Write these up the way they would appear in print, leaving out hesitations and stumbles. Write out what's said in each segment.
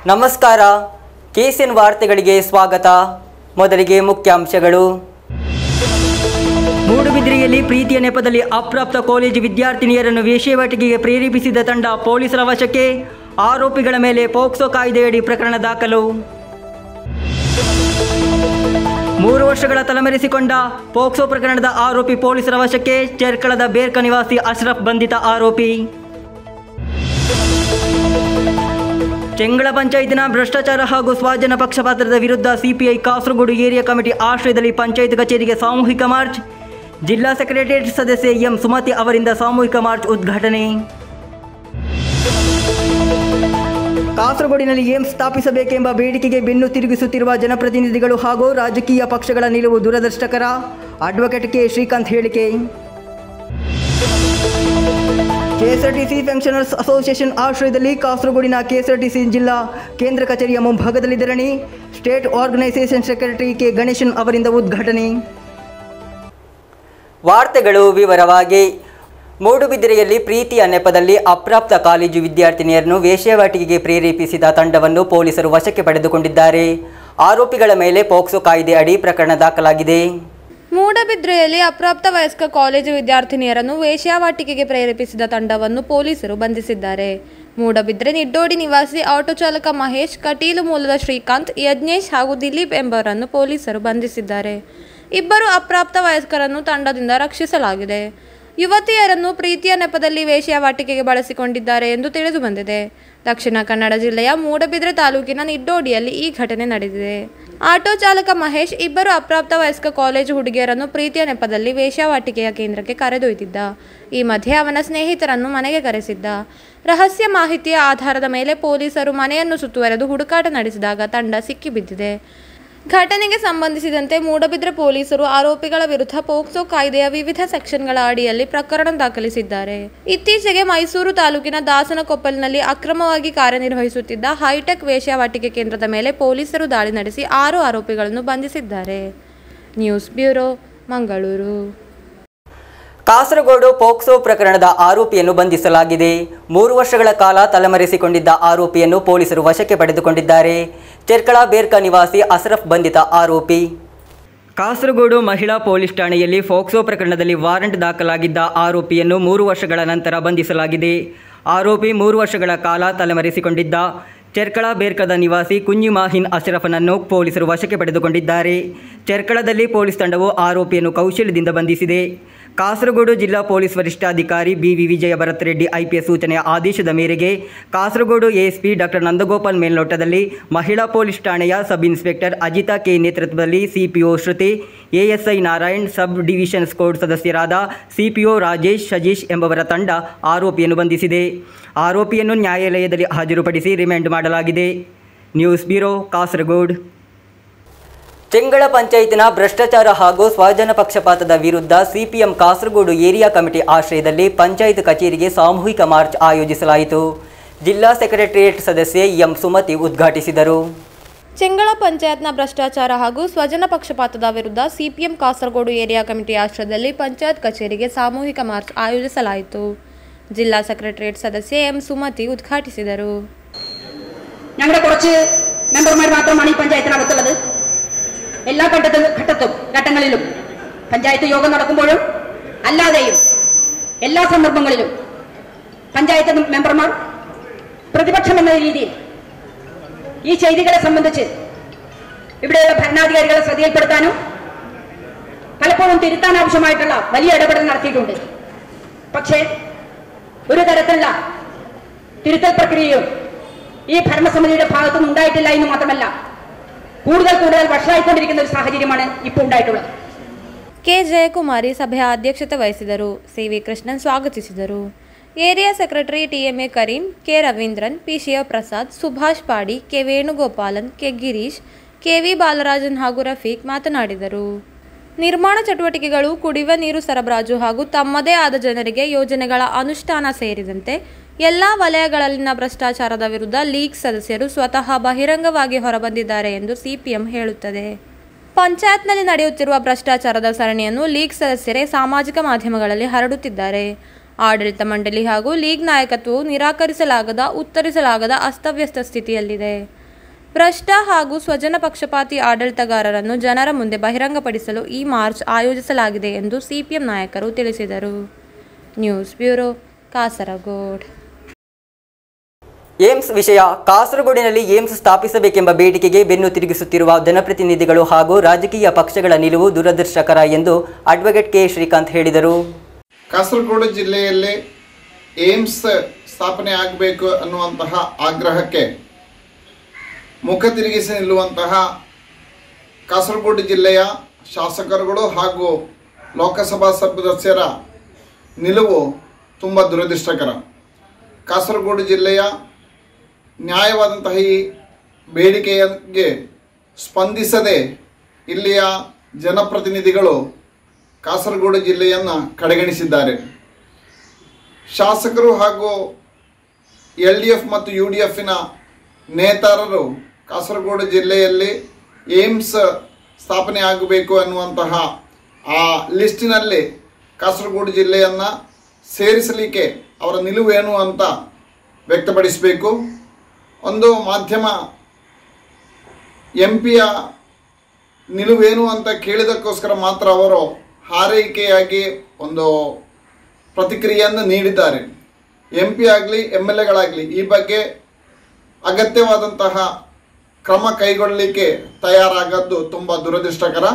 ನಮಸ್ಕಾರ, KCN ವಾರ್ತೆಗಳಿಗೆ ಸ್ವಾಗತ. ಮೊದಲಿಗೆ ಮುಖ್ಯಾಂಶಗಳು. ಮೂಡುಬಿದಿರೆಯಲ್ಲಿ ಪ್ರೀತಿಯ ನೆಪದಲ್ಲಿ ಅಪ್ರಾಪ್ತ ಕಾಲೇಜು ವಿದ್ಯಾರ್ಥಿನಿಯರನ್ನು ವೇಶ್ಯಾವಾಟಿಕೆಗೆ ಪ್ರೇರೇಪಿಸಿದ ತಂಡ ಪೊಲೀಸರ ವಶಕ್ಕೆ. ಆರೋಪಿಗಳ ಮೇಲೆ ಪೋಕ್ಸೋ ಕಾಯ್ದೆಯಡಿ ಪ್ರಕರಣ ದಾಖಲು. 3 ವರ್ಷಗಳ ತಲೆಮರೆಸಿಕೊಂಡ ಪೋಕ್ಸೋ ಪ್ರಕರಣದ ಆರೋಪಿ ಪೊಲೀಸರ ವಶಕ್ಕೆ. ಚೆರ್ಕಳದ ಬೇರ್ಕ ನಿವಾಸಿ ಅಶ್ರಫ್ ಬಂಧಿತ ಆರೋಪಿ. ಚೆಂಗಳ ಪಂಚಾಯತಿನ ಭ್ರಷ್ಟಾಚಾರ ಹಾಗೂ ಸ್ವಾಧೀನ ಪಕ್ಷಪಾತದ ವಿರುದ್ಧ ಸಿಪಿಐ ಕಾಸರಗೋಡು ಏರಿಯಾ ಕಮಿಟಿ ಆಶ್ರಯದಲ್ಲಿ ಪಂಚಾಯತ್ ಕಚೇರಿಗೆ ಸಾಮೂಹಿಕ ಮಾರ್ಚ್. ಜಿಲ್ಲಾ ಸೆಕ್ರೆಟರಿಯೇಟ್ ಸದಸ್ಯೆ ಎಂ ಸುಮತಿ ಅವರಿಂದ ಸಾಮೂಹಿಕ ಮಾರ್ಚ್ ಉದ್ಘಾಟನೆ. ಕಾಸರಗೋಡಿನಲ್ಲಿ ಏಮ್ಸ್ ಸ್ಥಾಪಿಸಬೇಕೆಂಬ ಬೇಡಿಕೆಗೆ ಬೆನ್ನು ತಿರುಗಿಸುತ್ತಿರುವ ಜನಪ್ರತಿನಿಧಿಗಳು ಹಾಗೂ ರಾಜಕೀಯ ಪಕ್ಷಗಳ ನಿಲುವು ದುರದೃಷ್ಟಕರ. ಅಡ್ವೊಕೇಟ್ ಕೆ ಶ್ರೀಕಾಂತ್ ಹೇಳಿಕೆ. ಕೆಎಸ್ಆರ್ಟಿಸಿ ಪೆನ್ಷನರ್ಸ್ ಅಸೋಸಿಯೇಷನ್ ಆಶ್ರಯದಲ್ಲಿ ಕಾಸರಗೋಡಿನ ಕೆಎಸ್ಆರ್ಟಿಸಿ ಜಿಲ್ಲಾ ಕೇಂದ್ರ ಕಚೇರಿಯ ಮುಂಭಾಗದಲ್ಲಿ ಧರಣಿ. ಸ್ಟೇಟ್ ಆರ್ಗನೈಸೇಷನ್ ಸೆಕ್ರೆಟರಿ ಕೆ ಗಣೇಶನ್ ಅವರಿಂದ ಉದ್ಘಾಟನೆ. ವಾರ್ತೆಗಳು ವಿವರವಾಗಿ. ಮೂಡುಬಿದಿರೆಯಲ್ಲಿ ಪ್ರೀತಿಯ ನೆಪದಲ್ಲಿ ಅಪ್ರಾಪ್ತ ಕಾಲೇಜು ವಿದ್ಯಾರ್ಥಿನಿಯರನ್ನು ವೇಶ್ಯಾವಾಟಿಕೆಗೆ ಪ್ರೇರೇಪಿಸಿದ ತಂಡವನ್ನು ಪೊಲೀಸರು ವಶಕ್ಕೆ ಪಡೆದುಕೊಂಡಿದ್ದಾರೆ. ಆರೋಪಿಗಳ ಮೇಲೆ ಪೋಕ್ಸೋ ಕಾಯ್ದೆ ಅಡಿ ಪ್ರಕರಣ ದಾಖಲಾಗಿದೆ. ಮೂಡಬಿದ್ರೆಯಲ್ಲಿ ಅಪ್ರಾಪ್ತ ವಯಸ್ಕ ಕಾಲೇಜು ವಿದ್ಯಾರ್ಥಿನಿಯರನ್ನು ವೇಶ್ಯಾವಾಟಿಕೆಗೆ ಪ್ರೇರೇಪಿಸಿದ ತಂಡವನ್ನು ಪೊಲೀಸರು ಬಂಧಿಸಿದ್ದಾರೆ. ಮೂಡಬಿದ್ರೆ ನಿಡ್ಡೋಡಿ ನಿವಾಸಿ ಆಟೋ ಚಾಲಕ ಮಹೇಶ್, ಕಟೀಲು ಮೂಲದ ಶ್ರೀಕಾಂತ್, ಯಜ್ಞೇಶ್ ಹಾಗೂ ದಿಲೀಪ್ ಎಂಬವರನ್ನು ಪೊಲೀಸರು ಬಂಧಿಸಿದ್ದಾರೆ. ಇಬ್ಬರು ಅಪ್ರಾಪ್ತ ವಯಸ್ಕರನ್ನು ತಂಡದಿಂದ ರಕ್ಷಿಸಲಾಗಿದೆ. ಯುವತಿಯರನ್ನು ಪ್ರೀತಿಯ ನೆಪದಲ್ಲಿ ವೇಶ್ಯಾವಾಟಿಕೆಗೆ ಬಳಸಿಕೊಂಡಿದ್ದಾರೆ ಎಂದು ತಿಳಿದು ಬಂದಿದೆ. ದಕ್ಷಿಣ ಕನ್ನಡ ಜಿಲ್ಲೆಯ ಮೂಡಬಿದ್ರೆ ತಾಲೂಕಿನ ನಿಡ್ಡೋಡಿಯಲ್ಲಿ ಈ ಘಟನೆ ನಡೆದಿದೆ. ಆಟೋ ಚಾಲಕ ಮಹೇಶ್ ಇಬ್ಬರು ಅಪ್ರಾಪ್ತ ವಯಸ್ಕ ಕಾಲೇಜು ಹುಡುಗಿಯರನ್ನು ಪ್ರೀತಿಯ ನೆಪದಲ್ಲಿ ವೇಶ್ಯಾವಾಟಿಕೆಯ ಕೇಂದ್ರಕ್ಕೆ ಕರೆದೊಯ್ದಿದ್ದ. ಈ ಮಧ್ಯೆ ಅವನ ಸ್ನೇಹಿತರನ್ನು ಮನೆಗೆ ಕರೆಸಿದ್ದ. ರಹಸ್ಯ ಮಾಹಿತಿಯ ಆಧಾರದ ಮೇಲೆ ಪೊಲೀಸರು ಮನೆಯನ್ನು ಸುತ್ತುವರೆದು ಹುಡುಕಾಟ ನಡೆಸಿದಾಗ ತಂಡ ಸಿಕ್ಕಿಬಿದ್ದಿದೆ. ಘಟನೆಗೆ ಸಂಬಂಧಿಸಿದಂತೆ ಮೂಡಬಿದ್ರೆ ಪೊಲೀಸರು ಆರೋಪಿಗಳ ವಿರುದ್ಧ ಪೋಕ್ಸೋ ಕಾಯ್ದೆಯ ವಿವಿಧ ಸೆಕ್ಷನ್ಗಳ ಅಡಿಯಲ್ಲಿ ಪ್ರಕರಣ ದಾಖಲಿಸಿದ್ದಾರೆ. ಇತ್ತೀಚೆಗೆ ಮೈಸೂರು ತಾಲೂಕಿನ ದಾಸನಕೊಪ್ಪಲಿನಲ್ಲಿ ಅಕ್ರಮವಾಗಿ ಕಾರ್ಯನಿರ್ವಹಿಸುತ್ತಿದ್ದ ಹೈಟೆಕ್ ವೇಶ್ಯಾವಾಟಿಕೆ ಕೇಂದ್ರದ ಮೇಲೆ ಪೊಲೀಸರು ದಾಳಿ ನಡೆಸಿ 6 ಆರೋಪಿಗಳನ್ನು ಬಂಧಿಸಿದ್ದಾರೆ. News bureau, Mangaluru. Kasaragod POCSO ಪ್ರಕರಣದ ಆರೋಪಿಯನ್ನು ಬಂಧಿಸಲಾಗಿದೆ. 3 ವರ್ಷಗಳ ಕಾಲ ತಲೆಮರೆಸಿಕೊಂಡಿದ್ದ ಆರೋಪಿಯನ್ನು ಪೊಲೀಸರು ವಶಕ್ಕೆ ಪಡೆದುಕೊಂಡಿದ್ದಾರೆ. ಚೆರ್ಕಳ ಬೇರ್ಕ ನಿವಾಸಿ ಅಶ್ರಫ್ ಬಂಧಿತ ಆರೋಪಿ. ಕಾಸರಗೋಡು ಮಹಿಳಾ ಪೊಲೀಸ್ ಠಾಣೆಯಲ್ಲಿ ಪೋಕ್ಸೋ ಪ್ರಕರಣದಲ್ಲಿ ವಾರಂಟ್ ದಾಖಲಾಗಿದ್ದ ಆರೋಪಿಯನ್ನು 3 ವರ್ಷಗಳ ನಂತರ ಬಂಧಿಸಲಾಗಿದೆ. ಆರೋಪಿ 3 ವರ್ಷಗಳ ಕಾಲ ತಲೆಮರೆಸಿಕೊಂಡಿದ್ದ ಚೆರ್ಕಳ ಬೇರ್ಕದ ನಿವಾಸಿ ಕುಂಜಿಮಾಹಿನ್ ಅಶ್ರಫನನ್ನು ಪೊಲೀಸರು ವಶಕ್ಕೆ ಪಡೆದುಕೊಂಡಿದ್ದಾರೆ. ಚೆರ್ಕಳದಲ್ಲಿ ಪೊಲೀಸ್ ತಂಡವು ಆರೋಪಿಯನ್ನು ಕೌಶಲ್ಯದಿಂದ ಬಂಧಿಸಿದೆ. ಕಾಸರಗೋಡು ಜಿಲ್ಲಾ ಪೊಲೀಸ್ ವರಿಷ್ಠಾಧಿಕಾರಿ BV ವಿಜಯ ಭರತ್ ರೆಡ್ಡಿ IPS ಸೂಚನೆಯ ಆದೇಶದ ಮೇರೆಗೆ ಕಾಸರಗೋಡು ASP ಡಾಕ್ಟರ್ ನಂದಗೋಪಾಲ್ ಮೇಲ್ನೋಟದಲ್ಲಿ ಮಹಿಳಾ ಪೊಲೀಸ್ ಠಾಣೆಯ ಸಬ್ ಇನ್ಸ್ಪೆಕ್ಟರ್ ಅಜಿತಾ ಕೆ ನೇತೃತ್ವದಲ್ಲಿ CPO Shruti, ASI Narayan, sub division squad ಸದಸ್ಯರಾದ CPO ರಾಜೇಶ್, ಸಜೀಶ್ ಎಂಬವರ ತಂಡ ಆರೋಪಿಯನ್ನು ಬಂಧಿಸಿದೆ. ಆರೋಪಿಯನ್ನು ನ್ಯಾಯಾಲಯದಲ್ಲಿ ಹಾಜರುಪಡಿಸಿ ರಿಮಾಂಡ್ ಮಾಡಲಾಗಿದೆ. News bureau, Kasaragod. ಚೆಂಗಳ ಪಂಚಾಯತಿನ ಭ್ರಷ್ಟಾಚಾರ ಹಾಗೂ ಸ್ವಾಧೀನ ಪಕ್ಷಪಾತದ ವಿರುದ್ಧ CPM ಕಾಸರಗೋಡು ಏರಿಯಾ ಕಮಿಟಿ ಆಶ್ರಯದಲ್ಲಿ ಪಂಚಾಯತ್ ಕಚೇರಿಗೆ ಸಾಮೂಹಿಕ ಮಾರ್ಚ್ ಆಯೋಜಿಸಲಾಯಿತು. ಜಿಲ್ಲಾ ಸೆಕ್ರೆಟರಿಯೇಟ್ ಸದಸ್ಯೆ ಎಂ ಸುಮತಿ ಉದ್ಘಾಟಿಸಿದರು. ಚೆಂಗಳ ಪಂಚಾಯತ್ನ ಭ್ರಷ್ಟಾಚಾರ ಹಾಗೂ ಸ್ವಜನ ಪಕ್ಷಪಾತದ ವಿರುದ್ಧ CPM ಕಾಸರಗೋಡು ಏರಿಯಾ ಕಮಿಟಿ ಆಶ್ರಯದಲ್ಲಿ ಪಂಚಾಯತ್ ಕಚೇರಿಗೆ ಸಾಮೂಹಿಕ ಮಾರ್ಚ್ ಆಯೋಜಿಸಲಾಯಿತು. ಜಿಲ್ಲಾ ಸೆಕ್ರೆಟರಿಯೇಟ್ ಸದಸ್ಯೆ ಎಂ സുമതി ഉദ്ഘാಟಿಸಿದರು. ഞങ്ങളുടെ കുറച്ച് മെമ്പർമാർ മാത്രമാണ് ഈ പഞ്ചായത്തിനകത്തുള്ളത്. എല്ലാ ഘട്ടങ്ങളിലും പഞ്ചായത്ത് യോഗം നടക്കുമ്പോഴും അല്ലാതെയും എല്ലാ സന്ദർഭങ്ങളിലും പഞ്ചായത്ത് മെമ്പർമാർ പ്രതിപക്ഷം എന്ന രീതിയിൽ ഈ ചെയ്തികളെ സംബന്ധിച്ച് ഇവിടെയുള്ള ഭരണാധികാരികളെ ശ്രദ്ധയിൽപ്പെടുത്താനും പലപ്പോഴും തിരുത്താൻ ആവശ്യമായിട്ടുള്ള വലിയ ഇടപെടൽ നടത്തിയിട്ടുണ്ട്. പക്ഷേ ഒരു തരത്തിലുള്ള തിരുത്തൽ പ്രക്രിയയും ഈ ഭരണസമിതിയുടെ ഭാഗത്തുനിന്ന് ഉണ്ടായിട്ടില്ല എന്ന് മാത്രമല്ല, കൂടുതൽ വഷളായിക്കൊണ്ടിരിക്കുന്ന ഒരു സാഹചര്യമാണ് ഇപ്പോൾ ഉണ്ടായിട്ടുള്ളത്. ಕೆ ಜಯಕುಮಾರಿ ಸಭೆಯ ಅಧ್ಯಕ್ಷತೆ ವಹಿಸಿದರು. CV ಕೃಷ್ಣನ್ ಸ್ವಾಗತಿಸಿದರು. Area secretary TMA Karim, K Ravindran, P Shivaprasad, Subhash ಪಾಡಿ, K Venugopalan, K Girish, KV ಬಾಲರಾಜನ್ ಹಾಗೂ ರಫೀಕ್ ಮಾತನಾಡಿದರು. ನಿರ್ಮಾಣ ಚಟುವಟಿಕೆಗಳು, ಕುಡಿಯುವ ನೀರು ಸರಬರಾಜು ಹಾಗೂ ತಮ್ಮದೇ ಆದ ಜನರಿಗೆ ಯೋಜನೆಗಳ ಅನುಷ್ಠಾನ ಸೇರಿದಂತೆ ಎಲ್ಲ ವಲಯಗಳಲ್ಲಿನ ಭ್ರಷ್ಟಾಚಾರದ ವಿರುದ್ಧ ಲೀಗ್ ಸದಸ್ಯರು ಸ್ವತಃ ಬಹಿರಂಗವಾಗಿ ಹೊರಬಂದಿದ್ದಾರೆ ಎಂದು CPM ಹೇಳುತ್ತದೆ. ಪಂಚಾಯತ್ನಲ್ಲಿ ನಡೆಯುತ್ತಿರುವ ಭ್ರಷ್ಟಾಚಾರದ ಸರಣಿಯನ್ನು ಲೀಗ್ ಸದಸ್ಯರೇ ಸಾಮಾಜಿಕ ಮಾಧ್ಯಮಗಳಲ್ಲಿ ಹರಡುತ್ತಿದ್ದಾರೆ. ಆಡಳಿತ ಮಂಡಳಿ ಹಾಗೂ ಲೀಗ್ ನಾಯಕತ್ವವು ನಿರಾಕರಿಸಲಾಗದ, ಉತ್ತರಿಸಲಾಗದ ಅಸ್ತವ್ಯಸ್ತ ಸ್ಥಿತಿಯಲ್ಲಿದೆ. ಭ್ರಷ್ಟ ಹಾಗೂ ಸ್ವಜನ ಪಕ್ಷಪಾತಿ ಆಡಳಿತಗಾರರನ್ನು ಜನರ ಮುಂದೆ ಬಹಿರಂಗಪಡಿಸಲು ಈ ಮಾರ್ಚ್ ಆಯೋಜಿಸಲಾಗಿದೆ ಎಂದು ಸಿಪಿಎಂ ನಾಯಕರು ತಿಳಿಸಿದರು. News bureau, Kasaragod. ಏಮ್ಸ್ ವಿಷಯ. ಕಾಸರಗೋಡಿನಲ್ಲಿ ಏಮ್ಸ್ ಸ್ಥಾಪಿಸಬೇಕೆಂಬ ಬೇಡಿಕೆಗೆ ಬೆನ್ನು ತಿರುಗಿಸುತ್ತಿರುವ ಜನಪ್ರತಿನಿಧಿಗಳು ಹಾಗೂ ರಾಜಕೀಯ ಪಕ್ಷಗಳ ನಿಲುವು ದುರದೃಷ್ಟಕರ ಎಂದು ಅಡ್ವೊಕೇಟ್ ಕೆ ಶ್ರೀಕಾಂತ್ ಹೇಳಿದರು. ಕಾಸರಗೋಡು ಜಿಲ್ಲೆಯಲ್ಲಿ ಏಮ್ಸ್ ಸ್ಥಾಪನೆ ಆಗಬೇಕು ಅನ್ನುವಂತಹ ಆಗ್ರಹಕ್ಕೆ ಮುಖ ತಿರುಗಿಸಿ ನಿಲ್ಲುವಂತಹ ಕಾಸರಗೋಡು ಜಿಲ್ಲೆಯ ಶಾಸಕರುಗಳು ಹಾಗೂ ಲೋಕಸಭಾ ಸದಸ್ಯರ ನಿಲುವು ತುಂಬ ದುರದೃಷ್ಟಕರ. ಕಾಸರಗೋಡು ಜಿಲ್ಲೆಯ ನ್ಯಾಯವಾದಂತಹ ಈ ಬೇಡಿಕೆಗೆ ಸ್ಪಂದಿಸದೆ ಇಲ್ಲಿಯ ಜನಪ್ರತಿನಿಧಿಗಳು ಕಾಸರಗೋಡು ಜಿಲ್ಲೆಯನ್ನು ಕಡೆಗಣಿಸಿದ್ದಾರೆ. ಶಾಸಕರು ಹಾಗೂ LDF ಮತ್ತು UDFನ ನೇತಾರರು ಕಾಸರಗೋಡು ಜಿಲ್ಲೆಯಲ್ಲಿ ಏಮ್ಸ್ ಸ್ಥಾಪನೆ ಆಗಬೇಕು ಅನ್ನುವಂತಹ ಆ ಲಿಸ್ಟಿನಲ್ಲಿ ಕಾಸರಗೋಡು ಜಿಲ್ಲೆಯನ್ನು ಸೇರಿಸಲಿಕ್ಕೆ ಅವರ ನಿಲುವೇನು ಅಂತ ವ್ಯಕ್ತಪಡಿಸಬೇಕು. ಒಂದು ಮಾಧ್ಯಮ MP ನಿಲುವೇನು ಅಂತ ಕೇಳಿದಕ್ಕೋಸ್ಕರ ಮಾತ್ರ ಅವರು ಹಾರೈಕೆಯಾಗಿ ಒಂದು ಪ್ರತಿಕ್ರಿಯೆಯನ್ನು ನೀಡಿದ್ದಾರೆ. MP ಆಗಲಿ MLAಗಳಾಗಲಿ ಈ ಬಗ್ಗೆ ಅಗತ್ಯವಾದಂತಹ ಕ್ರಮ ಕೈಗೊಳ್ಳಲಿಕ್ಕೆ ತಯಾರಾಗದ್ದು ತುಂಬ ದುರದೃಷ್ಟಕರ.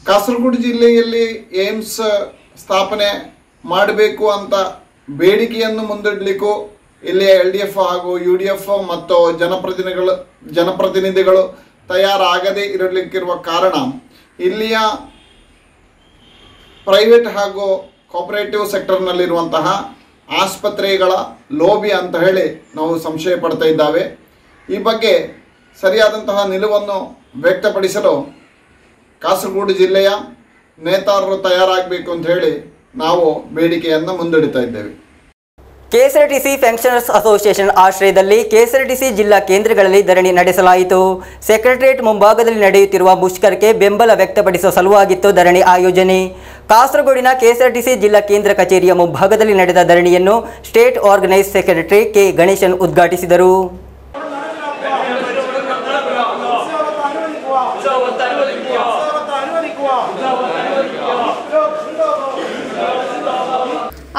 ಕಾಸರಗೋಡು ಜಿಲ್ಲೆಯಲ್ಲಿ ಏಮ್ಸ್ ಸ್ಥಾಪನೆ ಮಾಡಬೇಕು ಅಂತ ಬೇಡಿಕೆಯನ್ನು ಮುಂದಿಡಲಿಕ್ಕೂ ಇಲ್ಲಿಯ LDF ಹಾಗೂ UDF ಮತ್ತು ಜನಪ್ರತಿನಿಧಿಗಳು ತಯಾರಾಗದೇ ಇರಲಿಕ್ಕಿರುವ ಕಾರಣ ಇಲ್ಲಿಯ ಪ್ರೈವೇಟ್ ಹಾಗೂ ಕೋಪರೇಟಿವ್ ಸೆಕ್ಟರ್ನಲ್ಲಿರುವಂತಹ ಆಸ್ಪತ್ರೆಗಳ ಲೋಬಿ ಅಂತ ಹೇಳಿ ನಾವು ಸಂಶಯ ಪಡ್ತಾ ಇದ್ದಾವೆ. ಈ ಬಗ್ಗೆ ಸರಿಯಾದಂತಹ ನಿಲುವನ್ನು ವ್ಯಕ್ತಪಡಿಸಲು ಕಾಸರಗೋಡು ಜಿಲ್ಲೆಯ ನೇತಾರರು ತಯಾರಾಗಬೇಕು ಅಂತ ಹೇಳಿ ನಾವು ಬೇಡಿಕೆಯನ್ನು ಮುಂದಿಡ್ತಾ ಇದ್ದೇವೆ. KSRTC ಪೆನ್ಷನರ್ಸ್ ಅಸೋಸಿಯೇಷನ್ ಆಶ್ರಯದಲ್ಲಿ KSRTC ಜಿಲ್ಲಾ ಕೇಂದ್ರಗಳಲ್ಲಿ ಧರಣಿ ನಡೆಸಲಾಯಿತು. ಸೆಕ್ರೆಟರಿಯೇಟ್ ಮುಂಭಾಗದಲ್ಲಿ ನಡೆಯುತ್ತಿರುವ ಮುಷ್ಕರಕ್ಕೆ ಬೆಂಬಲ ವ್ಯಕ್ತಪಡಿಸುವ ಸಲುವಾಗಿತ್ತು ಧರಣಿ ಆಯೋಜನೆ. ಕಾಸರಗೋಡಿನ KSRTC ಜಿಲ್ಲಾ ಕೇಂದ್ರ ಕಚೇರಿಯ ಮುಂಭಾಗದಲ್ಲಿ ನಡೆದ ಧರಣಿಯನ್ನು state organise secretary K Ganesan ಉದ್ಘಾಟಿಸಿದರು.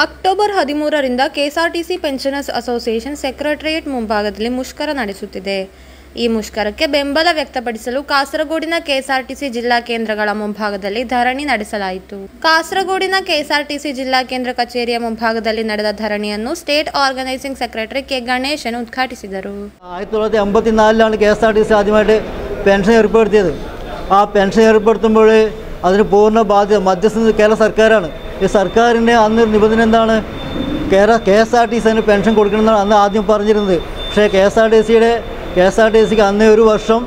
ಅಕ್ಟೋಬರ್ 13ರಿಂದ KSRTC ಪೆನ್ಷನರ್ಸ್ ಅಸೋಸಿಯೇಷನ್ ಸೆಕ್ರೆಟರಿಯೇಟ್ ಮುಂಭಾಗದಲ್ಲಿ ಮುಷ್ಕರ ನಡೆಸುತ್ತಿದೆ. ಈ ಮುಷ್ಕರಕ್ಕೆ ಬೆಂಬಲ ವ್ಯಕ್ತಪಡಿಸಲು ಕಾಸರಗೋಡಿನ KSRTC ಜಿಲ್ಲಾ ಕೇಂದ್ರಗಳ ಮುಂಭಾಗದಲ್ಲಿ ಧರಣಿ ನಡೆಸಲಾಯಿತು. ಕಾಸರಗೋಡಿನ KSRTC ಜಿಲ್ಲಾ ಕೇಂದ್ರ ಕಚೇರಿಯ ಮುಂಭಾಗದಲ್ಲಿ ನಡೆದ ಧರಣಿಯನ್ನು state organising secretary K Ganesan ಉದ್ಘಾಟಿಸಿದರು. 1984 KSRTC ആദ്യമായിട്ട് പെൻഷൻ ഏർപ്പെടുത്തിയത്. ആ പെൻഷൻ ഏർപ്പെടുത്തുമ്പോൾ അതിന് പൂർണ്ണ ബാധ്യത മധ്യസ്ഥ കേരള സർക്കാരാണ്. ഈ സർക്കാരിൻ്റെ അന്ന് നിബന്ധന എന്താണ്? KSRTCന് പെൻഷൻ കൊടുക്കണമെന്നാണ് അന്ന് ആദ്യം പറഞ്ഞിരുന്നത്. പക്ഷേ KSRTCക്ക് അന്നേ ഒരു വർഷം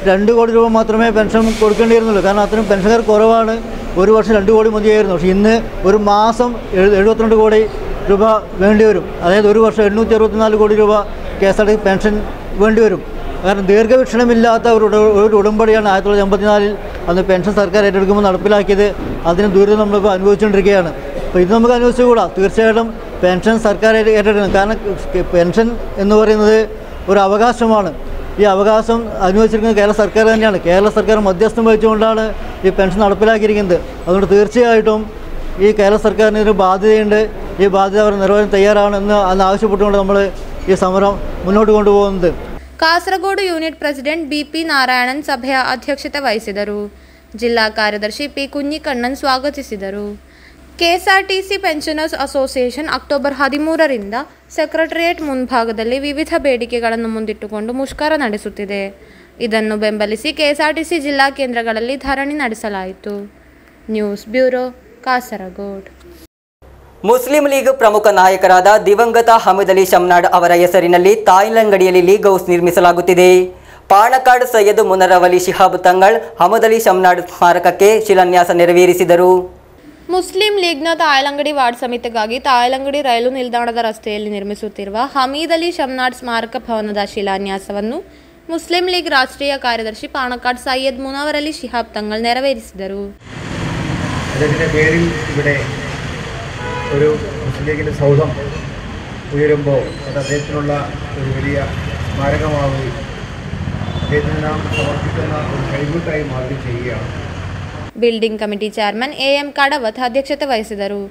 2 കോടി രൂപ മാത്രമേ പെൻഷൻ കൊടുക്കേണ്ടിയിരുന്നുള്ളൂ. കാരണം അത്രയും പെൻഷൻകാർ കുറവാണ്. ഒരു വർഷം 2 കോടി മതിയായിരുന്നു. പക്ഷേ ഇന്ന് ഒരു മാസം 72 കോടി രൂപ വേണ്ടി വരും. അതായത് ഒരു വർഷം 864 കോടി രൂപ KSRTC പെൻഷൻ വേണ്ടി വരും. കാരണം ദീർഘവീക്ഷണമില്ലാത്ത ഒരു ഉടമ്പടിയാണ് 1984 അന്ന് പെൻഷൻ സർക്കാർ ഏറ്റെടുക്കുമ്പോൾ നടപ്പിലാക്കിയത്. അതിന് ദുരിതം നമ്മളിപ്പോൾ അനുഭവിച്ചുകൊണ്ടിരിക്കുകയാണ്. അപ്പോൾ ഇത് നമുക്ക് അനുഭവിച്ചുകൂടാ. തീർച്ചയായിട്ടും പെൻഷൻ സർക്കാർ ഏറ്റെടുക്കണം. കാരണം പെൻഷൻ എന്ന് പറയുന്നത് ഒരു അവകാശമാണ്. ഈ അവകാശം അനുവദിച്ചിരിക്കുന്നത് കേരള സർക്കാർ തന്നെയാണ്. കേരള സർക്കാർ മധ്യസ്ഥം വഹിച്ചുകൊണ്ടാണ് ഈ പെൻഷൻ നടപ്പിലാക്കിയിരിക്കുന്നത്. അതുകൊണ്ട് തീർച്ചയായിട്ടും ഈ കേരള സർക്കാരിന് ഒരു ബാധ്യതയുണ്ട്. ഈ ബാധ്യത അവർ നിറവേറ്റാൻ തയ്യാറാണ് എന്ന് അന്ന് ആവശ്യപ്പെട്ടുകൊണ്ട് നമ്മൾ ഈ സമരം മുന്നോട്ട് കൊണ്ടുപോകുന്നത്. Kasaragod unit president BP Narayanan ಸಭೆಯ ಅಧ್ಯಕ್ಷತೆ ವಹಿಸಿದರು. ಜಿಲ್ಲಾ ಕಾರ್ಯದರ್ಶಿ P ಕುഞ്ഞിಕಣ್ಣನ್ ಸ್ವಾಗತಿಸಿದರು. KSRTC ಪೆನ್ಷನರ್ಸ್ ಅಸೋಸಿಯೇಷನ್ ಅಕ್ಟೋಬರ್ 13ರಿಂದ ಸೆಕ್ರೆಟರಿಯೇಟ್ ಮುಂಭಾಗದಲ್ಲಿ ವಿವಿಧ ಬೇಡಿಕೆಗಳನ್ನು ಮುಂದಿಟ್ಟುಕೊಂಡು ಮುಷ್ಕರ ನಡೆಸುತ್ತಿದೆ. ಇದನ್ನು ಬೆಂಬಲಿಸಿ KSRTC ಜಿಲ್ಲಾ ಕೇಂದ್ರಗಳಲ್ಲಿ ಧರಣಿ ನಡೆಸಲಾಯಿತು. News bureau, Kasaragod. Muslim league ಪ್ರಮುಖ ನಾಯಕರಾದ ದಿವಂಗತ ಹಮೀದ್ ಅಲಿ ಶಮ್ನಾಡ್ ಅವರ ಹೆಸರಿನಲ್ಲಿ ತಾಯ್ಲಂಗಡಿಯಲ್ಲಿ ಲೀಗ್ ಹೌಸ್ ನಿರ್ಮಿಸಲಾಗುತ್ತಿದೆ. ಪಾಣಕಾಡ್ ಸೈಯದ್ ಮುನರವಲಿ ಶಿಹಾಬ್ ತಂಗಳ್ ಹಮೀದ್ ಅಲಿ ಶಮ್ನಾಡ್ ಸ್ಮಾರಕಕ್ಕೆ ಶಿಲಾನ್ಯಾಸ ನೆರವೇರಿಸಿದರು. ಮುಸ್ಲಿಂ ಲೀಗ್ನ ತಾಯಲಂಗಡಿ ವಾರ್ಡ್ ಸಮಿತಿಗಾಗಿ ತಾಯಲಂಗಡಿ ರೈಲು ನಿಲ್ದಾಣದ ರಸ್ತೆಯಲ್ಲಿ ನಿರ್ಮಿಸುತ್ತಿರುವ ಹಮೀದ್ ಅಲಿ ಶಮ್ನಾಡ್ ಸ್ಮಾರಕ ಭವನದ ಶಿಲಾನ್ಯಾಸವನ್ನು ಮುಸ್ಲಿಂ ಲೀಗ್ ರಾಷ್ಟ್ರೀಯ ಕಾರ್ಯದರ್ಶಿ ಪಾಣಕಾಡ್ ಸೈಯದ್ ಮುನವರಲಿ ಶಿಹಾಬ್ ತಂಗಳ್ ನೆರವೇರಿಸಿದರು. ഒരു മുസ്ലിം ലീഗിൻ്റെ സൗധം ഉയരുമ്പോൾ അത് അദ്ദേഹത്തിനുള്ള ഒരു വലിയ സ്മാരകമാവുകയും അദ്ദേഹത്തിന് നാം സമർപ്പിക്കുന്ന ഒരു കൈകൂട്ടായി മാറി ചെയ്യുകയാണ്. ಬಿಲ್ಡಿಂಗ್ ಕಮಿಟಿ ಚೇರ್ಮನ್ ಎಎಂ ಕಡವತ್ ಅಧ್ಯಕ್ಷತೆ ವಹಿಸಿದರು.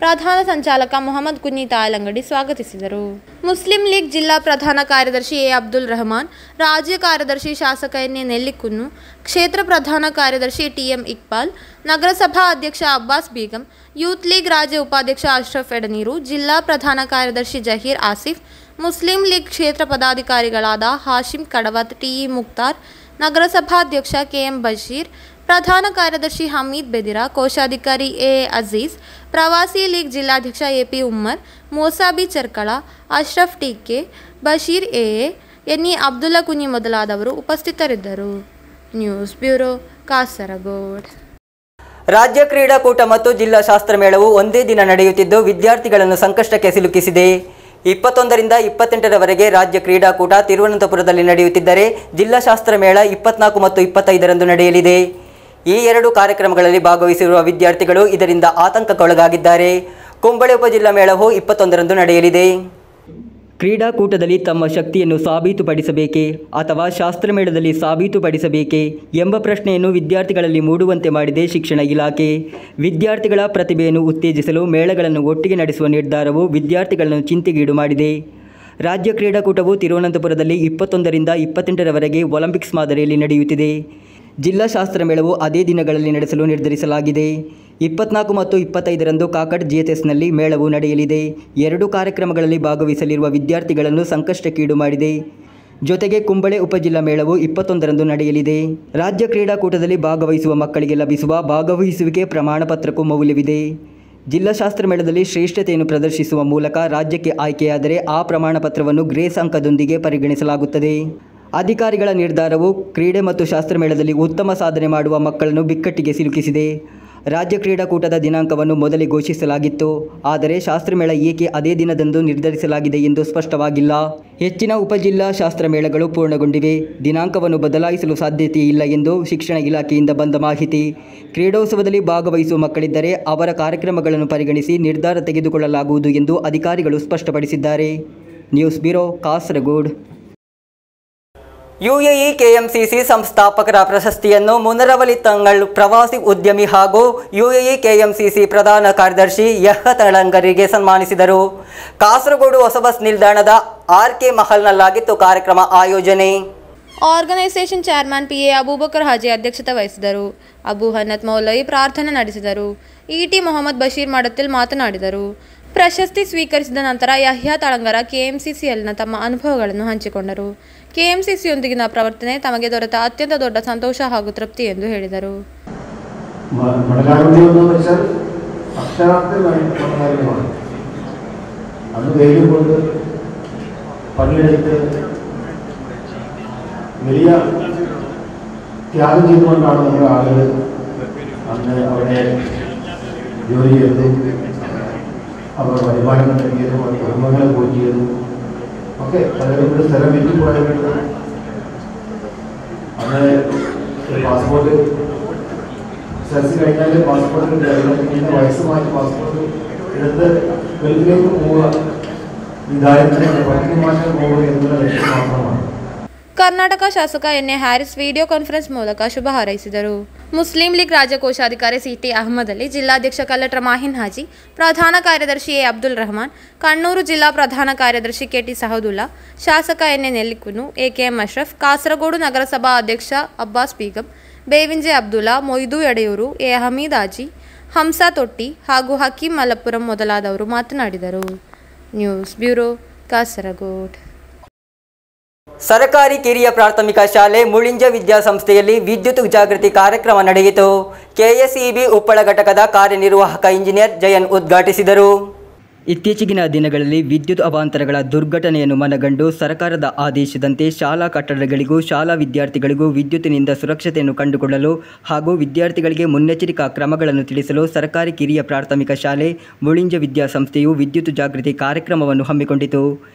ಪ್ರಧಾನ ಸಂಚಾಲಕ ಮೊಹಮ್ಮದ್ ಕುನ್ನಿ ತಾಯಲಂಗಡಿ ಸ್ವಾಗತಿಸಿದರು. ಮುಸ್ಲಿಂ ಲೀಗ್ ಜಿಲ್ಲಾ ಪ್ರಧಾನ ಕಾರ್ಯದರ್ಶಿ ಎ ಅಬ್ದುಲ್ ರಹಮಾನ್, ರಾಜ್ಯ ಕಾರ್ಯದರ್ಶಿ ಶಾಸಕ ಎನ್ ಎ ನೆಲ್ಲಿಕುನ್ನು, ಕ್ಷೇತ್ರ ಪ್ರಧಾನ ಕಾರ್ಯದರ್ಶಿ ಟಿಎಂ ಇಕ್ಬಾಲ್, ನಗರಸಭಾ ಅಧ್ಯಕ್ಷ ಅಬ್ಬಾಸ್ ಬೇಗಂ, ಯೂತ್ ಲೀಗ್ ರಾಜ್ಯ ಉಪಾಧ್ಯಕ್ಷ ಅಶ್ರಫ್ ಎಡನೀರು, ಜಿಲ್ಲಾ ಪ್ರಧಾನ ಕಾರ್ಯದರ್ಶಿ ಜಹೀರ್ ಆಸಿಫ್, ಮುಸ್ಲಿಂ ಲೀಗ್ ಕ್ಷೇತ್ರ ಪದಾಧಿಕಾರಿಗಳಾದ ಹಾಶಿಂ ಕಡವತ್, ಟಿಇ ಮುಕ್ತಾರ್, ನಗರಸಭಾಧ್ಯಕ್ಷ ಕೆಎಂ ಬಶೀರ್, ಪ್ರಧಾನ ಕಾರ್ಯದರ್ಶಿ ಹಮೀದ್ ಬೆದಿರಾ, ಕೋಶಾಧಿಕಾರಿ ಎ ಅಜೀಜ್, ಪ್ರವಾಸಿ ಲೀಗ್ ಜಿಲ್ಲಾಧ್ಯಕ್ಷ ಎಪಿ ಉಮ್ಮರ್, ಮೋಸಾಬಿ Cherkala, Ashraf T K, Basheer A A, N E Abdulla ಕುನಿ ಮೊದಲಾದವರು ಉಪಸ್ಥಿತರಿದ್ದರು. News bureau, Kasaragod. ರಾಜ್ಯ ಕ್ರೀಡಾಕೂಟ ಮತ್ತು ಜಿಲ್ಲಾ ಶಾಸ್ತ್ರಮೇಳವು ಒಂದೇ ದಿನ ನಡೆಯುತ್ತಿದ್ದು ವಿದ್ಯಾರ್ಥಿಗಳನ್ನು ಸಂಕಷ್ಟಕ್ಕೆ ಸಿಲುಕಿಸಿದೆ. 21ರಿಂದ 28ರವರೆಗೆ ರಾಜ್ಯ ಕ್ರೀಡಾಕೂಟ ತಿರುವನಂತಪುರದಲ್ಲಿ ನಡೆಯುತ್ತಿದ್ದರೆ ಜಿಲ್ಲಾ ಶಾಸ್ತ್ರಮೇಳ 24 ಮತ್ತು 25ರಂದು ನಡೆಯಲಿದೆ. ಈ ಎರಡು ಕಾರ್ಯಕ್ರಮಗಳಲ್ಲಿ ಭಾಗವಹಿಸಿರುವ ವಿದ್ಯಾರ್ಥಿಗಳು ಇದರಿಂದ ಆತಂಕಕ್ಕೊಳಗಾಗಿದ್ದಾರೆ. ಕುಂಬಳೆ ಉಪಜಿಲ್ಲಾ ಮೇಳವು 21ರಂದು ನಡೆಯಲಿದೆ. ಕ್ರೀಡಾಕೂಟದಲ್ಲಿ ತಮ್ಮ ಶಕ್ತಿಯನ್ನು ಸಾಬೀತುಪಡಿಸಬೇಕೇ ಅಥವಾ ಶಾಸ್ತ್ರಮೇಳದಲ್ಲಿ ಸಾಬೀತುಪಡಿಸಬೇಕೇ ಎಂಬ ಪ್ರಶ್ನೆಯನ್ನು ವಿದ್ಯಾರ್ಥಿಗಳಲ್ಲಿ ಮೂಡುವಂತೆ ಮಾಡಿದೆ ಶಿಕ್ಷಣ ಇಲಾಖೆ. ವಿದ್ಯಾರ್ಥಿಗಳ ಪ್ರತಿಭೆಯನ್ನು ಉತ್ತೇಜಿಸಲು ಮೇಳಗಳನ್ನು ಒಟ್ಟಿಗೆ ನಡೆಸುವ ನಿರ್ಧಾರವು ವಿದ್ಯಾರ್ಥಿಗಳನ್ನು ಚಿಂತೆಗೀಡು ಮಾಡಿದೆ. ರಾಜ್ಯ ಕ್ರೀಡಾಕೂಟವು ತಿರುವನಂತಪುರದಲ್ಲಿ 21ರಿಂದ 28ರವರೆಗೆ ಒಲಿಂಪಿಕ್ಸ್ ಮಾದರಿಯಲ್ಲಿ ನಡೆಯುತ್ತಿದೆ. ಜಿಲ್ಲಾ ಶಾಸ್ತ್ರಮೇಳವು ಅದೇ ದಿನಗಳಲ್ಲಿ ನಡೆಸಲು ನಿರ್ಧರಿಸಲಾಗಿದೆ. 24 ಮತ್ತು 25ರಂದು ಕಾಕಡ್ ಜಿಎಚ್ಎಸ್ನಲ್ಲಿ ಮೇಳವು ನಡೆಯಲಿದೆ. ಎರಡೂ ಕಾರ್ಯಕ್ರಮಗಳಲ್ಲಿ ಭಾಗವಹಿಸಲಿರುವ ವಿದ್ಯಾರ್ಥಿಗಳನ್ನು ಸಂಕಷ್ಟಕ್ಕೀಡು ಮಾಡಿದೆ. ಜೊತೆಗೆ ಕುಂಬಳೆ ಉಪಜಿಲ್ಲಾ ಮೇಳವು 21ರಂದು ನಡೆಯಲಿದೆ. ರಾಜ್ಯ ಕ್ರೀಡಾಕೂಟದಲ್ಲಿ ಭಾಗವಹಿಸುವ ಮಕ್ಕಳಿಗೆ ಲಭಿಸುವ ಭಾಗವಹಿಸುವಿಕೆ ಪ್ರಮಾಣ ಪತ್ರಕ್ಕೂ ಮೌಲ್ಯವಿದೆ. ಜಿಲ್ಲಾ ಶಾಸ್ತ್ರಮೇಳದಲ್ಲಿ ಶ್ರೇಷ್ಠತೆಯನ್ನು ಪ್ರದರ್ಶಿಸುವ ಮೂಲಕ ರಾಜ್ಯಕ್ಕೆ ಆಯ್ಕೆಯಾದರೆ ಆ ಪ್ರಮಾಣ ಪತ್ರವನ್ನು ಗ್ರೇಸ್ ಅಂಕದೊಂದಿಗೆ ಪರಿಗಣಿಸಲಾಗುತ್ತದೆ. ಅಧಿಕಾರಿಗಳ ನಿರ್ಧಾರವು ಕ್ರೀಡೆ ಮತ್ತು ಶಾಸ್ತ್ರಮೇಳದಲ್ಲಿ ಉತ್ತಮ ಸಾಧನೆ ಮಾಡುವ ಮಕ್ಕಳನ್ನು ಬಿಕ್ಕಟ್ಟಿಗೆ ಸಿಲುಕಿಸಿದೆ. ರಾಜ್ಯ ಕ್ರೀಡಾಕೂಟದ ದಿನಾಂಕವನ್ನು ಮೊದಲೇ ಘೋಷಿಸಲಾಗಿತ್ತು. ಆದರೆ ಶಾಸ್ತ್ರಮೇಳ ಏಕೆ ಅದೇ ದಿನದಂದು ನಿರ್ಧರಿಸಲಾಗಿದೆ ಎಂದು ಸ್ಪಷ್ಟವಾಗಿಲ್ಲ. ಹೆಚ್ಚಿನ ಉಪಜಿಲ್ಲಾ ಶಾಸ್ತ್ರಮೇಳಗಳು ಪೂರ್ಣಗೊಂಡಿವೆ. ದಿನಾಂಕವನ್ನು ಬದಲಾಯಿಸಲು ಸಾಧ್ಯತೆಯಿಲ್ಲ ಎಂದು ಶಿಕ್ಷಣ ಇಲಾಖೆಯಿಂದ ಬಂದ ಮಾಹಿತಿ. ಕ್ರೀಡೋತ್ಸವದಲ್ಲಿ ಭಾಗವಹಿಸುವ ಮಕ್ಕಳಿದ್ದರೆ ಅವರ ಕಾರ್ಯಕ್ರಮಗಳನ್ನು ಪರಿಗಣಿಸಿ ನಿರ್ಧಾರ ತೆಗೆದುಕೊಳ್ಳಲಾಗುವುದು ಎಂದು ಅಧಿಕಾರಿಗಳು ಸ್ಪಷ್ಟಪಡಿಸಿದ್ದಾರೆ. News bureau, Kasaragod. UAE KMCC ಸಂಸ್ಥಾಪಕರ ಪ್ರಶಸ್ತಿಯನ್ನು ಮುನರವಲಿ ತಂಗಳ್ ಪ್ರವಾಸಿ ಉದ್ಯಮಿ ಹಾಗೂ ಯುಎಇ ಕೆಎಂಸಿಸಿ ಪ್ರಧಾನ ಕಾರ್ಯದರ್ಶಿ ಯಹ್ಯ ತಳಂಗರಿಗೆ ಸನ್ಮಾನಿಸಿದರು. ಕಾಸರಗೋಡು ಹೊಸ ಬಸ್ ನಿಲ್ದಾಣದ ಆರ್ಕೆ ಮಹಲ್ನಲ್ಲಾಗಿತ್ತು ಕಾರ್ಯಕ್ರಮ ಆಯೋಜನೆ. Organisation chairman PA Abubakar Haji ಅಧ್ಯಕ್ಷತೆ ವಹಿಸಿದರು. ಅಬು ಹನ್ನತ್ ಮೌಲವಿ ಪ್ರಾರ್ಥನೆ ನಡೆಸಿದರು. ಇಟಿ ಮೊಹಮ್ಮದ್ ಬಶೀರ್ ಮಡತಿಲ್ ಮಾತನಾಡಿದರು. ಪ್ರಶಸ್ತಿ ಸ್ವೀಕರಿಸಿದ ನಂತರ ಯಹ್ಯ ತಳಂಗರ ಕೆಎಂಸಿಸಿಯಲ್ಲಿನ ತಮ್ಮ ಅನುಭವಗಳನ್ನು ಹಂಚಿಕೊಂಡರು. ಕೆಎಂಸಿಸಿಯೊಂದಿಗಿನ ಪ್ರವರ್ತನೆ ತಮಗೆ ದೊರೆತ ಅತ್ಯಂತ ದೊಡ್ಡ ಸಂತೋಷ ಹಾಗೂ ತೃಪ್ತಿ ಎಂದು ಹೇಳಿದರು. വലിയ ത്യാഗം ചെയ്തുകൊണ്ടാണ് നമ്മുടെ ആളുകൾ അന്ന് അവിടെ ജോലി ചെയ്തതും അവർ വരുമാനം നൽകിയതും അവർ കുടുംബങ്ങളെ പോറ്റിയതും ഒക്കെ പലരും സ്ഥലം വിറ്റുപോയത്. അന്ന് പാസ്പോർട്ട് സെർച്ച് കഴിഞ്ഞാൽ പാസ്പോർട്ട് പിന്നെ വയസ്സ് മാറ്റി പാസ്പോർട്ട് എടുത്ത് ഗൾഫിലേക്ക് പോവുക, വിദായത്തിന് പഠിക്കാൻ മാറ്റാൻ പോവുക എന്നുള്ള ലക്ഷ്യം മാത്രമാണ്. ಕರ್ನಾಟಕ ಶಾಸಕ N A Haris video conference ಮೂಲಕ ಶುಭ ಹಾರೈಸಿದರು. ಮುಸ್ಲಿಂ ಲೀಗ್ ರಾಜ್ಯ ಕೋಶಾಧಿಕಾರಿ ಸಿಟಿ ಅಹಮದ್ ಅಲಿ, ಜಿಲ್ಲಾಧ್ಯಕ್ಷ ಕಲ್ಲಟ್ರ ಮಾಹಿನ್ ಹಾಜಿ, ಪ್ರಧಾನ ಕಾರ್ಯದರ್ಶಿ ಎ ಅಬ್ದುಲ್ ರಹಮಾನ್, ಕಣ್ಣೂರು ಜಿಲ್ಲಾ ಪ್ರಧಾನ ಕಾರ್ಯದರ್ಶಿ ಕೆಟಿ ಸಹದುಲ್ಲಾ, ಶಾಸಕ N A Nellikunnu, AKM Ashraf, Kasaragod ನಗರಸಭಾ ಅಧ್ಯಕ್ಷ ಅಬ್ಬಾಸ್ ಬೇಗಂ, ಬೇವಿಂಜೆ ಅಬ್ದುಲ್ಲಾ, ಮೊಯ್ದು ಎಡೆಯೂರು, ಎ ಹಮೀದ್ ಹಾಜಿ, ಹಂಸಾ ತೊಟ್ಟಿ ಹಾಗೂ ಹಕೀಂ ಮಲಪ್ಪುರಂ ಮೊದಲಾದವರು ಮಾತನಾಡಿದರು. News bureau, Kasaragod. ಸರ್ಕಾರಿ ಕಿರಿಯ ಪ್ರಾಥಮಿಕ ಶಾಲೆ ಮುಳಿಂಜ ವಿದ್ಯಾಸಂಸ್ಥೆಯಲ್ಲಿ ವಿದ್ಯುತ್ ಜಾಗೃತಿ ಕಾರ್ಯಕ್ರಮ ನಡೆಯಿತು. ಕೆಎಸ್ಇಬಿ ಉಪ್ಪಳ ಘಟಕದ ಕಾರ್ಯನಿರ್ವಾಹಕ ಇಂಜಿನಿಯರ್ ಜಯನ್ ಉದ್ಘಾಟಿಸಿದರು. ಇತ್ತೀಚಿನ ದಿನಗಳಲ್ಲಿ ವಿದ್ಯುತ್ ಅವಾಂತರಗಳ ದುರ್ಘಟನೆಯನ್ನು ಮನಗಂಡು ಸರ್ಕಾರದ ಆದೇಶದಂತೆ ಶಾಲಾ ಕಟ್ಟಡಗಳಿಗೂ ಶಾಲಾ ವಿದ್ಯಾರ್ಥಿಗಳಿಗೂ ವಿದ್ಯುತ್ತಿನಿಂದ ಸುರಕ್ಷತೆಯನ್ನು ಕಂಡುಕೊಳ್ಳಲು ಹಾಗೂ ವಿದ್ಯಾರ್ಥಿಗಳಿಗೆ ಮುನ್ನೆಚ್ಚರಿಕಾ ಕ್ರಮಗಳನ್ನು ತಿಳಿಸಲು ಸರ್ಕಾರಿ ಕಿರಿಯ ಪ್ರಾಥಮಿಕ ಶಾಲೆ ಮುಳಿಂಜ ವಿದ್ಯಾಸಂಸ್ಥೆಯು ವಿದ್ಯುತ್ ಜಾಗೃತಿ ಕಾರ್ಯಕ್ರಮವನ್ನು ಹಮ್ಮಿಕೊಂಡಿತು.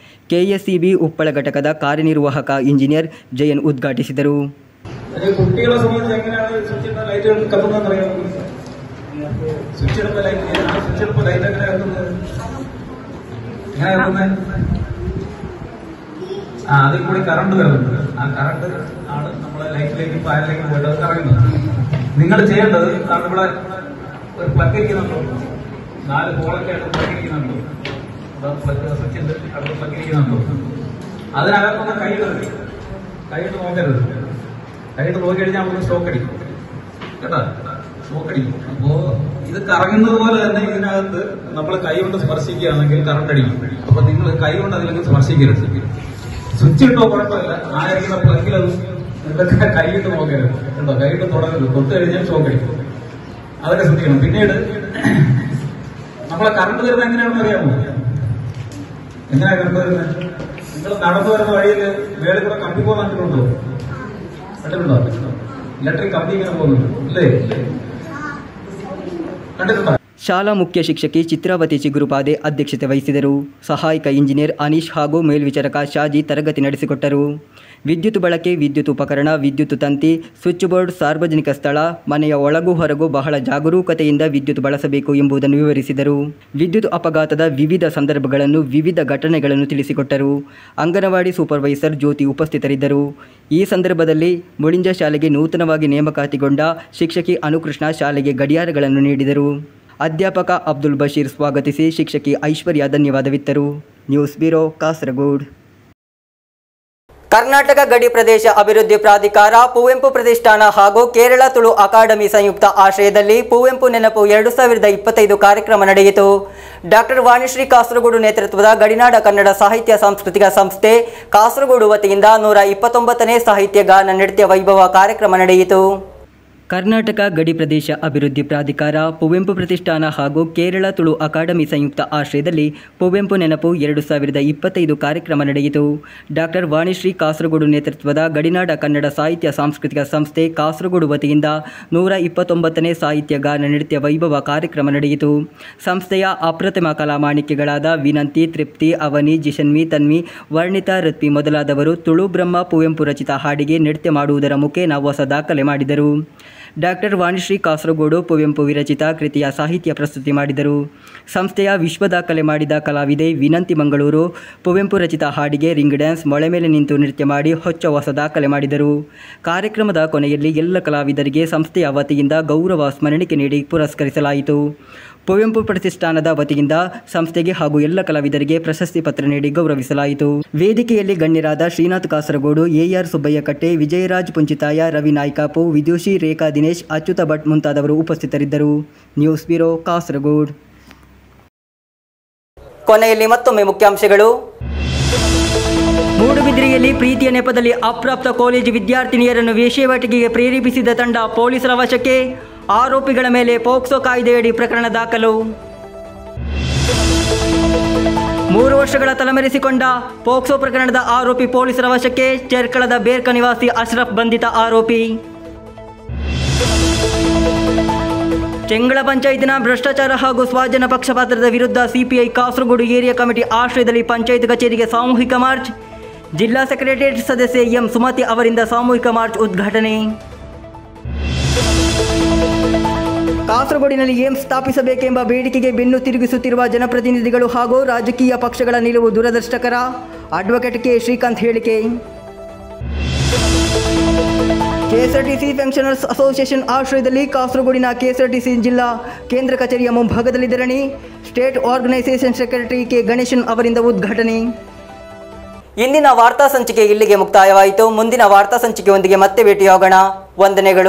ಕೆಎಸ್ಇಬಿ ಉಪ್ಪಳ ಘಟಕದ ಕಾರ್ಯನಿರ್ವಾಹಕ ಇಂಜಿನಿಯರ್ ಜಯನ್ ಉದ್ಘಾಟಿಸಿದರು. അതിൽ കൂടി കറണ്ട് വരുന്നുണ്ട്. ആ കറണ്ട് ആണ് നമ്മളെ ലൈറ്റിലേക്ക് ഫയറിലേക്ക് പോയിട്ട് അത് കറങ്ങുന്നത്. നിങ്ങൾ ചെയ്യേണ്ടത് കാരണം ഇവിടെ ഒരു പ്ലഗ് ഇരിക്കുന്നുണ്ടോ, 4 ഹോളൊക്കെ ആയിട്ട് പ്ലഗ് ഇരിക്കുന്നുണ്ടോ, സ്വിച്ചിന്റെ അവിടെ പ്ലഗ് ഇരിക്കുന്നുണ്ടോ, അതിനകത്തൊന്ന് കൈയിട്ട് നോക്കരുത്. കൈയിട്ട് നോക്കി കഴിഞ്ഞാൽ നമുക്ക് സ്റ്റോക്ക് അടിക്കും കേട്ടോ, സ്റ്റോക്ക് അടിക്കും. അപ്പോ ഇത് കറങ്ങുന്നത് പോലെ തന്നെ ഇതിനകത്ത് നമ്മൾ കൈ കൊണ്ട് സ്പർശിക്കുകയാണെങ്കിൽ കറണ്ട് അടിക്കും. അപ്പൊ നിങ്ങൾ കൈ കൊണ്ട് അതിലേക്ക് സ്പർശിക്കരുത്. സ്വിച്ച് ഇട്ടോ കുഴപ്പമില്ല, ആയിരിക്കുന്ന പ്ലഗിലത് നിങ്ങൾക്ക് കൈയിട്ട് നോക്കരുത് കേട്ടോ, കൈയിട്ട് തുടങ്ങരുത്. തൊട്ട് കഴിഞ്ഞാൽ സ്റ്റോക്ക് അടിക്കും. അതൊക്കെ ശ്രദ്ധിക്കണം. പിന്നീട് നമ്മളെ കറണ്ട് വരുന്നത് എങ്ങനെയാണെന്ന് അറിയാമോ? എങ്ങനെയാ കറണ്ട് വരുന്നത്? നിങ്ങൾ നടന്നു വരുന്ന വഴിയിൽ വേറെ കൂടെ കമ്പി പോകാൻ കണ്ടിട്ടുണ്ടോ? കണ്ടിട്ടുണ്ടോ? ഇലക്ട്രിക് കമ്പി ഇങ്ങനെ പോകുന്നുണ്ട് അല്ലേ? കണ്ടിട്ടുണ്ടോ? ಶಾಲಾ ಮುಖ್ಯ ಶಿಕ್ಷಕಿ ಚಿತ್ರಾವತಿ ಚಿಗುರುಪಾದೆ ಅಧ್ಯಕ್ಷತೆ ವಹಿಸಿದರು. ಸಹಾಯಕ ಇಂಜಿನಿಯರ್ ಅನೀಶ್ ಹಾಗೂ ಮೇಲ್ವಿಚಾರಕ ಶಾಜಿ ತರಗತಿ ನಡೆಸಿಕೊಟ್ಟರು. ವಿದ್ಯುತ್ ಬಳಕೆ, ವಿದ್ಯುತ್ ಉಪಕರಣ, ವಿದ್ಯುತ್ ತಂತಿ, ಸ್ವಿಚ್ ಬೋರ್ಡ್, ಸಾರ್ವಜನಿಕ ಸ್ಥಳ, ಮನೆಯ ಒಳಗೂ ಹೊರಗೂ ಬಹಳ ಜಾಗರೂಕತೆಯಿಂದ ವಿದ್ಯುತ್ ಬಳಸಬೇಕು ಎಂಬುದನ್ನು ವಿವರಿಸಿದರು. ವಿದ್ಯುತ್ ಅಪಘಾತದ ವಿವಿಧ ಸಂದರ್ಭಗಳನ್ನು, ವಿವಿಧ ಘಟನೆಗಳನ್ನು ತಿಳಿಸಿಕೊಟ್ಟರು. ಅಂಗನವಾಡಿ ಸೂಪರ್ವೈಸರ್ ಜ್ಯೋತಿ ಉಪಸ್ಥಿತರಿದ್ದರು. ಈ ಸಂದರ್ಭದಲ್ಲಿ ಮುಳಿಂಜ ಶಾಲೆಗೆ ನೂತನವಾಗಿ ನೇಮಕಾತಿಗೊಂಡ ಶಿಕ್ಷಕಿ ಅನುಕೃಷ್ಣ ಶಾಲೆಗೆ ಗಡಿಯಾರಗಳನ್ನು ನೀಡಿದರು. ಅಧ್ಯಾಪಕ ಅಬ್ದುಲ್ ಬಶೀರ್ ಸ್ವಾಗತಿಸಿ ಶಿಕ್ಷಕಿ ಐಶ್ವರ್ಯ ಧನ್ಯವಾದವಿತ್ತರು. News bureau, Kasaragod. ಕರ್ನಾಟಕ ಗಡಿ ಪ್ರದೇಶ ಅಭಿವೃದ್ಧಿ ಪ್ರಾಧಿಕಾರ, ಕುವೆಂಪು ಪ್ರತಿಷ್ಠಾನ ಹಾಗೂ ಕೇರಳ ತುಳು ಅಕಾಡೆಮಿ ಸಂಯುಕ್ತ ಆಶ್ರಯದಲ್ಲಿ ಕುವೆಂಪು ನೆನಪು 2025 ಕಾರ್ಯಕ್ರಮ ನಡೆಯಿತು. ಡಾಕ್ಟರ್ ವಾಣಿಶ್ರೀ ಕಾಸರಗೋಡು ನೇತೃತ್ವದ ಗಡಿನಾಡ ಕನ್ನಡ ಸಾಹಿತ್ಯ ಸಾಂಸ್ಕೃತಿಕ ಸಂಸ್ಥೆ ಕಾಸರಗೋಡು ವತಿಯಿಂದ 129ನೇ ಸಾಹಿತ್ಯ ಗಾನ ನೃತ್ಯ ವೈಭವ ಕಾರ್ಯಕ್ರಮ ನಡೆಯಿತು. ಕರ್ನಾಟಕ ಗಡಿ ಪ್ರದೇಶ ಅಭಿವೃದ್ಧಿ ಪ್ರಾಧಿಕಾರ, ಕುವೆಂಪು ಪ್ರತಿಷ್ಠಾನ ಹಾಗೂ ಕೇರಳ ತುಳು ಅಕಾಡೆಮಿ ಸಂಯುಕ್ತ ಆಶ್ರಯದಲ್ಲಿ ಕುವೆಂಪು ನೆನಪು 2025 ಕಾರ್ಯಕ್ರಮ ನಡೆಯಿತು. ಡಾಕ್ಟರ್ ವಾಣಿಶ್ರೀ ಕಾಸರಗೋಡು ನೇತೃತ್ವದ ಗಡಿನಾಡ ಕನ್ನಡ ಸಾಹಿತ್ಯ ಸಾಂಸ್ಕೃತಿಕ ಸಂಸ್ಥೆ ಕಾಸರಗೋಡು ವತಿಯಿಂದ 129ನೇ ಸಾಹಿತ್ಯ ಗಾನ ನೃತ್ಯ ವೈಭವ ಕಾರ್ಯಕ್ರಮ ನಡೆಯಿತು. ಸಂಸ್ಥೆಯ ಅಪ್ರತಿಮ ಕಲಾಮಾಣಿಕ್ಯಗಳಾದ ವಿನಂತಿ, ತೃಪ್ತಿ, ಅವನಿ, ಜಿಷನ್ವಿ, ತನ್ವಿ, ವರ್ಣಿತಾ, ರತ್ವಿ ಮೊದಲಾದವರು ತುಳು ಬ್ರಹ್ಮ ಕುವೆಂಪು ರಚಿತ ಹಾಡಿಗೆ ನೃತ್ಯ ಮಾಡುವುದರ ಮುಖೇನ ಹೊಸ ದಾಖಲೆ ಮಾಡಿದರು. ಡಾಕ್ಟರ್ ವಾಣಿಶ್ರೀ ಕಾಸರಗೋಡು ಕುವೆಂಪು ವಿರಚಿತ ಕೃತಿಯ ಸಾಹಿತ್ಯ ಪ್ರಸ್ತುತಿ ಮಾಡಿದರು. ಸಂಸ್ಥೆಯ ವಿಶ್ವ ದಾಖಲೆ ಮಾಡಿದ ಕಲಾವಿದೆ ವಿನಂತಿ ಮಂಗಳೂರು ಕುವೆಂಪು ರಚಿತ ಹಾಡಿಗೆ ರಿಂಗ್ ಡ್ಯಾನ್ಸ್, ಮೊಳೆ ಮೇಲೆ ನಿಂತು ನೃತ್ಯ ಮಾಡಿ ಹೊಸ ದಾಖಲೆ ಮಾಡಿದರು. ಕಾರ್ಯಕ್ರಮದ ಕೊನೆಯಲ್ಲಿ ಎಲ್ಲ ಕಲಾವಿದರಿಗೆ ಸಂಸ್ಥೆಯ ವತಿಯಿಂದ ಗೌರವ ಸ್ಮರಣಿಕೆ ನೀಡಿ ಪುರಸ್ಕರಿಸಲಾಯಿತು. ಕುವೆಂಪು ಪ್ರತಿಷ್ಠಾನದ ವತಿಯಿಂದ ಸಂಸ್ಥೆಗೆ ಹಾಗೂ ಎಲ್ಲ ಕಲಾವಿದರಿಗೆ ಪ್ರಶಸ್ತಿ ಪತ್ರ ನೀಡಿ ಗೌರವಿಸಲಾಯಿತು. ವೇದಿಕೆಯಲ್ಲಿ ಗಣ್ಯರಾದ ಶ್ರೀನಾಥ್ ಕಾಸರಗೋಡು, ಎಆರ್ ಸುಬ್ಬಯ್ಯ ಕಟ್ಟೆ, ವಿಜಯರಾಜ್ ಪುಂಚಿತಾಯ, ರವಿ ನಾಯ್ಕಾಪು, ವಿದುಷಿ ರೇಖಾ ದಿನೇಶ್, ಅಚ್ಯುತ ಭಟ್ ಮುಂತಾದವರು ಉಪಸ್ಥಿತರಿದ್ದರು. News bureau, Kasaragod. ಕೊನೆಯಲ್ಲಿ ಮತ್ತೊಮ್ಮೆ ಮುಖ್ಯಾಂಶಗಳು. ಮೂಡುಬಿದ್ರೆಯಲ್ಲಿ ಪ್ರೀತಿಯ ನೆಪದಲ್ಲಿ ಅಪ್ರಾಪ್ತ ಕಾಲೇಜು ವಿದ್ಯಾರ್ಥಿನಿಯರನ್ನು ವೇಶ್ಯಾವಾಟಿಕೆಗೆ ಪ್ರೇರೇಪಿಸಿದ ತಂಡ ಪೊಲೀಸರ ವಶಕ್ಕೆ. ಆರೋಪಿಗಳ ಮೇಲೆ ಪೋಕ್ಸೋ ಕಾಯ್ದೆಯಡಿ ಪ್ರಕರಣ ದಾಖಲು. 3 ವರ್ಷಗಳ ತಲೆಮರೆಸಿಕೊಂಡ ಪೋಕ್ಸೋ ಪ್ರಕರಣದ ಆರೋಪಿ ಪೊಲೀಸರ ವಶಕ್ಕೆ. ಚೆರ್ಕಳದ ಬೇರ್ಕ ನಿವಾಸಿ ಅಶ್ರಫ್ ಬಂಧಿತ ಆರೋಪಿ. ಚೆಂಗಳ ಪಂಚಾಯತಿನ ಭ್ರಷ್ಟಾಚಾರ ಹಾಗೂ ಸ್ವಾಧೀನ ಪಕ್ಷಪಾತದ ವಿರುದ್ಧ ಸಿಪಿಐ ಕಾಸರಗೋಡು ಏರಿಯಾ ಕಮಿಟಿ ಆಶ್ರಯದಲ್ಲಿ ಪಂಚಾಯತ್ ಕಚೇರಿಗೆ ಸಾಮೂಹಿಕ ಮಾರ್ಚ್. ಜಿಲ್ಲಾ ಸೆಕ್ರೆಟರಿಯೇಟ್ ಸದಸ್ಯೆ ಎಂ ಸುಮತಿ ಅವರಿಂದ ಸಾಮೂಹಿಕ ಮಾರ್ಚ್ ಉದ್ಘಾಟನೆ. ಕಾಸರಗೋಡಿನಲ್ಲಿ ಏಮ್ಸ್ ಸ್ಥಾಪಿಸಬೇಕೆಂಬ ಬೇಡಿಕೆಗೆ ಬೆನ್ನು ತಿರುಗಿಸುತ್ತಿರುವ ಜನಪ್ರತಿನಿಧಿಗಳು ಹಾಗೂ ರಾಜಕೀಯ ಪಕ್ಷಗಳ ನಿಲುವು ದುರದೃಷ್ಟಕರ. ಅಡ್ವೊಕೇಟ್ ಕೆ ಶ್ರೀಕಾಂತ್ ಹೇಳಿಕೆ. ಕೆಎಸ್ಆರ್ಟಿಸಿ ಪೆನ್ಷನರ್ಸ್ ಅಸೋಸಿಯೇಷನ್ ಆಶ್ರಯದಲ್ಲಿ ಕಾಸರಗೋಡಿನ ಕೆಎಸ್ಆರ್ಟಿಸಿ ಜಿಲ್ಲಾ ಕೇಂದ್ರ ಕಚೇರಿಯ ಮುಂಭಾಗದಲ್ಲಿ ಧರಣಿ. ಸ್ಟೇಟ್ ಆರ್ಗನೈಸೇಷನ್ ಸೆಕ್ರೆಟರಿ ಕೆ ಗಣೇಶನ್ ಅವರಿಂದ ಉದ್ಘಾಟನೆ. ಇಂದಿನ ವಾರ್ತಾ ಸಂಚಿಕೆ ಇಲ್ಲಿಗೆ ಮುಕ್ತಾಯವಾಯಿತು. ಮುಂದಿನ ವಾರ್ತಾ ಸಂಚಿಕೆಯೊಂದಿಗೆ ಮತ್ತೆ ಭೇಟಿಯಾಗೋಣ. ವಂದನೆಗಳು.